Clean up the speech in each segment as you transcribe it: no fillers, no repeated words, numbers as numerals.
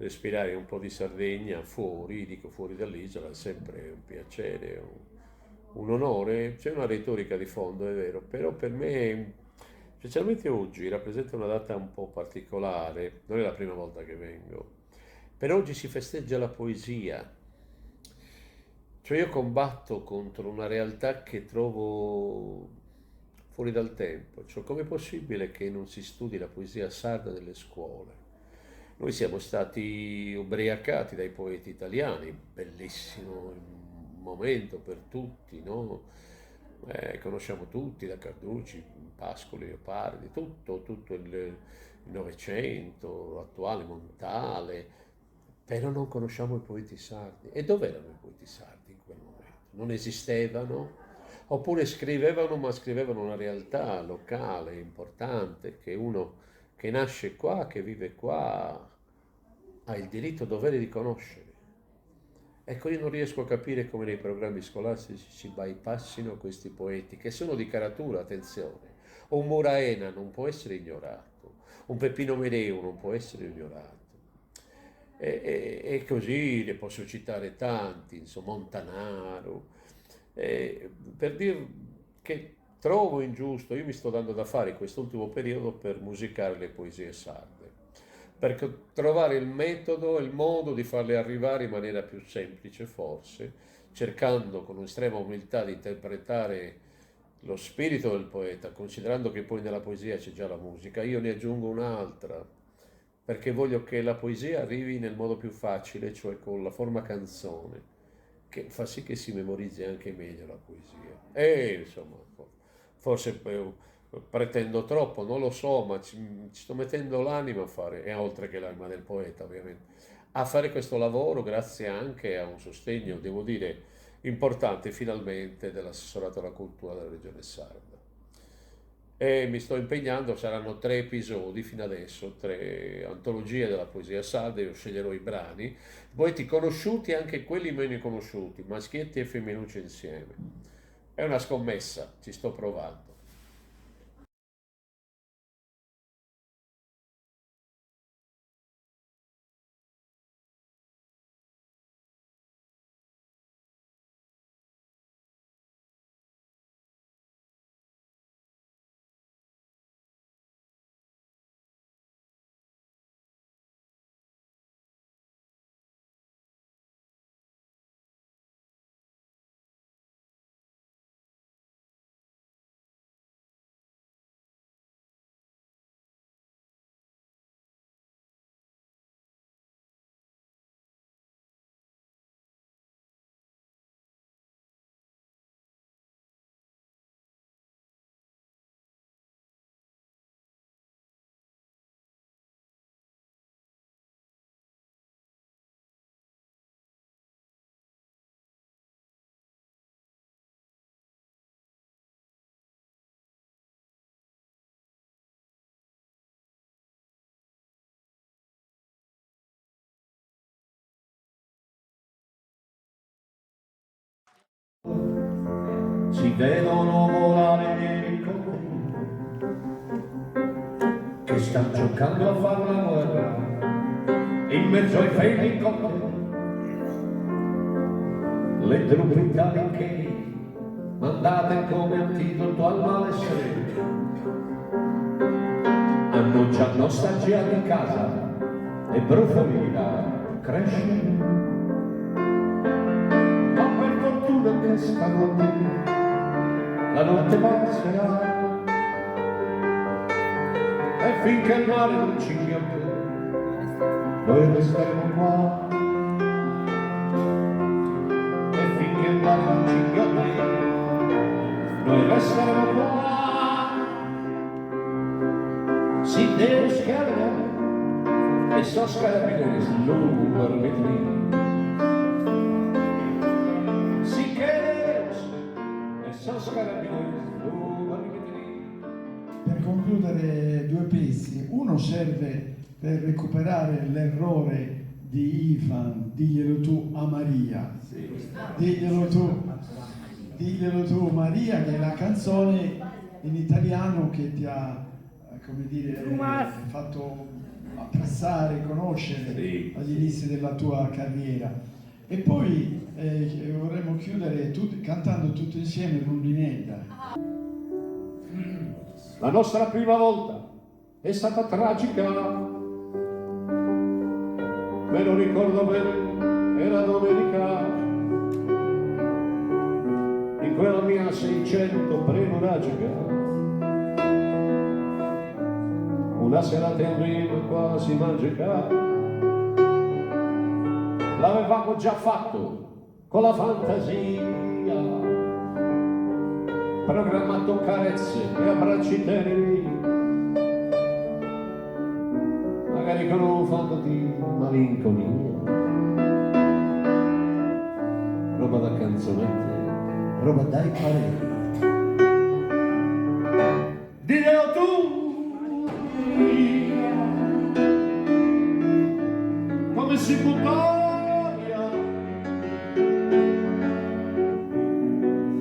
respirare un po' di Sardegna fuori, dico fuori dall'isola, è sempre un piacere, un onore. C'è una retorica di fondo, è vero, però per me, specialmente oggi, rappresenta una data un po' particolare, non è la prima volta che vengo. Per oggi si festeggia la poesia, cioè io combatto contro una realtà che trovo fuori dal tempo, cioè com'è possibile che non si studi la poesia sarda nelle scuole? Noi siamo stati ubriacati dai poeti italiani, bellissimo momento per tutti, no? Conosciamo tutti da Carducci, Pascoli, Leopardi, tutto il Novecento, attuale, Montale, però non conosciamo i poeti sardi. E dove erano i poeti sardi in quel momento? Non esistevano? Oppure scrivevano, ma scrivevano una realtà locale, importante, che uno che nasce qua, che vive qua, ha il diritto, dovere di conoscere. Ecco, io non riesco a capire come nei programmi scolastici si bypassino questi poeti, che sono di caratura, attenzione. Un Muraena non può essere ignorato, un Peppino Medeu non può essere ignorato. E così ne posso citare tanti, insomma, Montanaro, per dire che trovo ingiusto, io mi sto dando da fare in quest'ultimo periodo per musicare le poesie sarde, per trovare il metodo, il modo di farle arrivare in maniera più semplice forse, cercando con estrema umiltà di interpretare lo spirito del poeta, considerando che poi nella poesia c'è già la musica. Io ne aggiungo un'altra, perché voglio che la poesia arrivi nel modo più facile, cioè con la forma canzone, che fa sì che si memorizzi anche meglio la poesia. E insomma, forse pretendo troppo, non lo so, ma ci sto mettendo l'anima a fare, e oltre che l'anima del poeta ovviamente, a fare questo lavoro grazie anche a un sostegno, devo dire, importante finalmente dell'assessorato alla cultura della regione Sarda. E mi sto impegnando, saranno 3 episodi fino adesso, 3 antologie della poesia sarda, io sceglierò i brani, poeti conosciuti e anche quelli meno conosciuti, maschietti e femminucci insieme. È una scommessa, ci sto provando. Si vedono volare gli elicotteri che stanno giocando a fare la guerra in mezzo ai felicotteri. Le truppe italiche mandate come antidoto al malessere hanno già nostalgia di casa e brufolina cresce. Ma per fortuna che stanotte la notte passerà e finché il mare non ci chiude noi resteremo qua, e finché il mare non ci chiude noi resteremo qua. Si Deus quer e só carabineiros no arbitrio. Si Deus e só carabineiros no arbitrio. Per concludere, due pezzi. Uno serve per recuperare l'errore di Ivan, diglielo tu a Maria. Diglielo tu Maria, che è la canzone in italiano che ti ha, come dire, fatto apprezzare, conoscere Sì. agli inizi della tua carriera. E poi vorremmo chiudere cantando tutti insieme l'Undinetta. La nostra prima volta è stata tragica, me lo ricordo bene, era domenica, in quella mia 600 prenoragica, una serata in rima quasi magica, l'avevamo già fatto con la fantasia, programmato carezze e abbracci teneri, magari con un fondo di malinconia, roba da canzonette, roba dai pareri. Diglielo tu, come si buttò via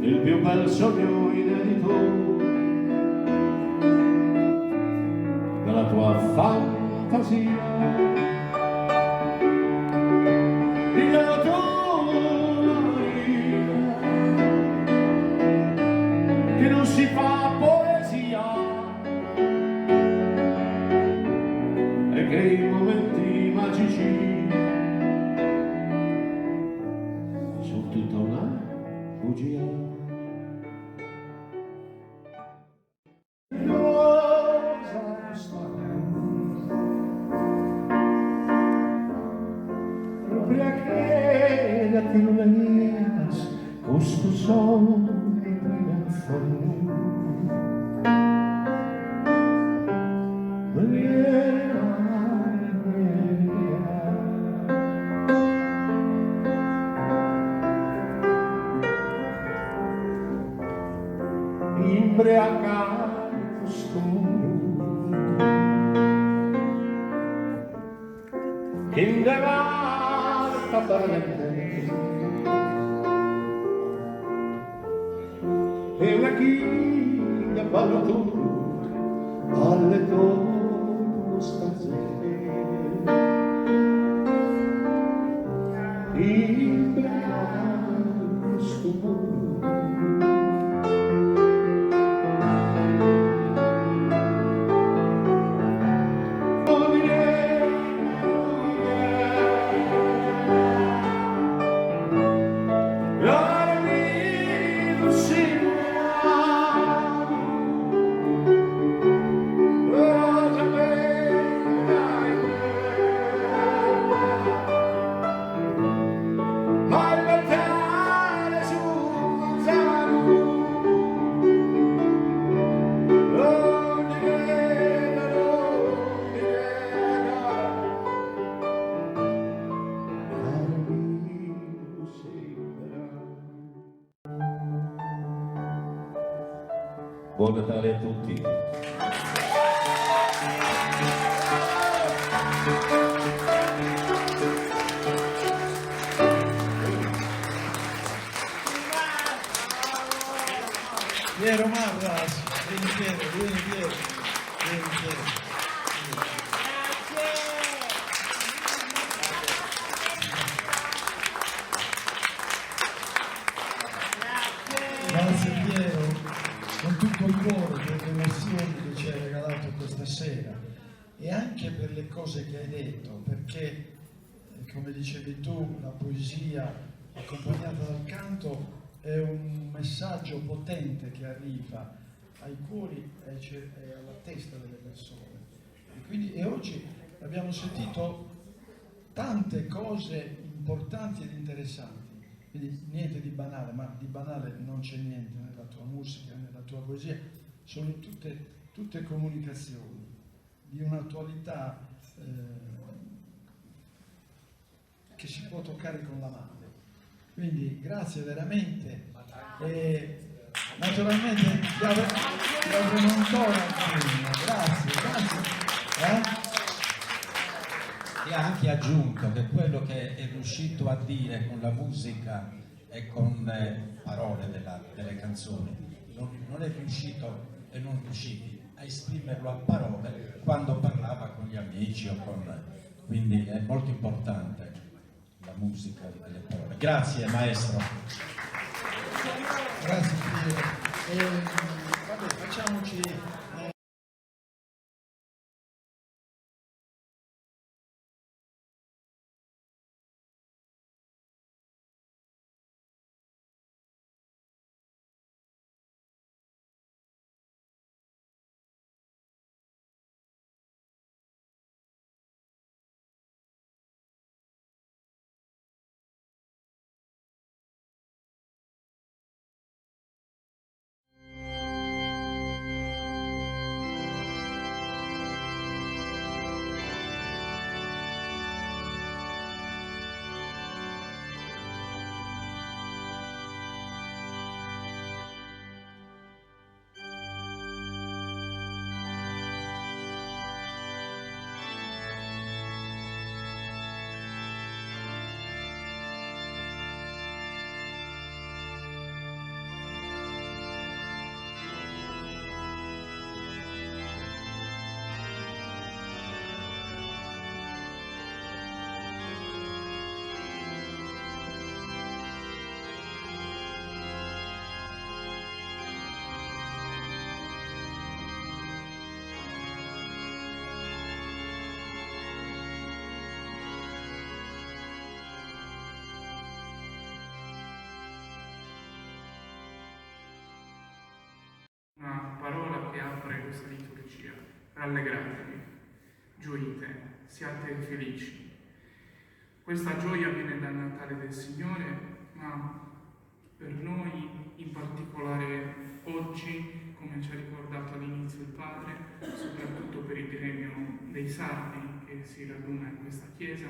il più bel sogno inedito della tua fantasia. Diglielo tu, Maria, che non si fa poesia e che i momenti magici sono tutta una bugia. Questo sono i imbriacare in devasta parente e una chiglia ballo tu alle tue stanzette imbriacare sto Buon Natale a tutti. Piero Marras, vieni Piero. Grazie Piero, con tutto il cuore per le emozioni che ci hai regalato questa sera e anche per le cose che hai detto, perché come dicevi tu, la poesia accompagnata dal canto è un messaggio potente che arriva ai cuori e alla testa delle persone. E oggi abbiamo sentito tante cose importanti ed interessanti. Quindi niente di banale, ma di banale non c'è niente nella tua musica, nella tua poesia, sono tutte comunicazioni di un'attualità che si può toccare con la mano. Quindi grazie veramente e naturalmente ti avremo ancora grazie. E ha anche aggiunto che quello che è riuscito a dire con la musica e con le parole delle canzoni non è riuscito e non riusciti, a esprimerlo a parole quando parlava con gli amici o con... Quindi è molto importante la musica delle parole. Grazie maestro. Grazie Piero. Vabbè, facciamoci una parola che apre questa liturgia. Rallegratevi, gioite, siate felici. Questa gioia viene dal Natale del Signore, ma per noi, in particolare oggi, come ci ha ricordato all'inizio il Padre, soprattutto per il gremio dei sardi che si raduna in questa chiesa,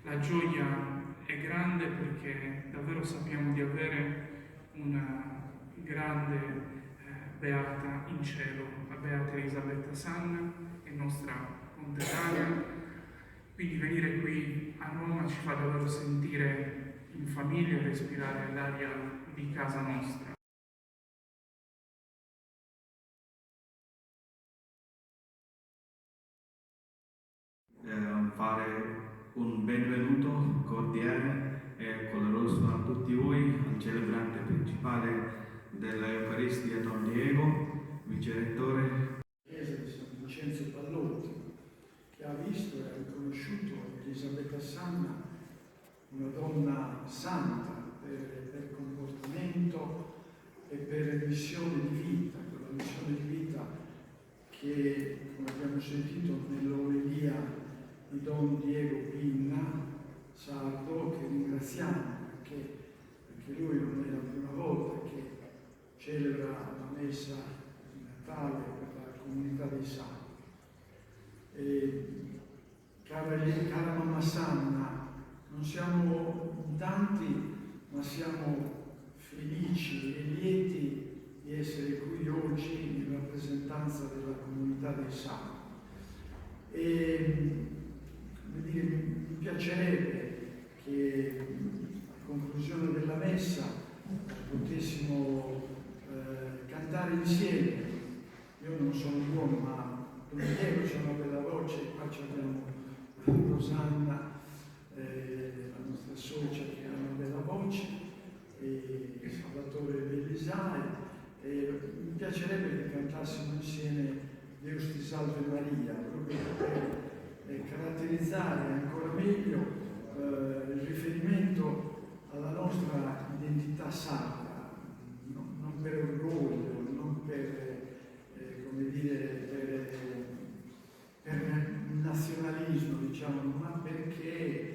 la gioia è grande perché davvero sappiamo di avere una grande beata in cielo, la beata Elisabetta Sanna, è nostra conterranea, quindi venire qui a Roma ci fa davvero sentire in famiglia e respirare l'aria di casa nostra. Fare un benvenuto cordiale e caloroso a tutti voi, al celebrante principale dell'Eucaristia Don Diego, vicerettore Chiesa di San Vincenzo Pallotti, che ha visto e ha riconosciuto Elisabetta Sanna una donna santa per comportamento e per missione di vita, quella missione di vita che, come abbiamo sentito nell'omelia di Don Diego Pinna, sardo, che ringraziamo perché lui non è la prima volta che celebra la messa di Natale per la comunità dei santi. Cara mamma Sanna, non siamo in tanti, ma siamo felici e lieti di essere qui oggi in rappresentanza della comunità dei santi. E come dire, mi piacerebbe che a conclusione della messa potessimo cantare insieme. Io non sono buono, ma Don Diego c'ha una bella voce, qua abbiamo Rosanna, la nostra socia, che ha una bella voce, e Salvatore Belisai. Mi piacerebbe che cantassimo insieme Deus ti salve Maria, proprio per caratterizzare ancora meglio il riferimento alla nostra identità sarda, non per orgoglio, non per, come dire, per nazionalismo, diciamo, ma perché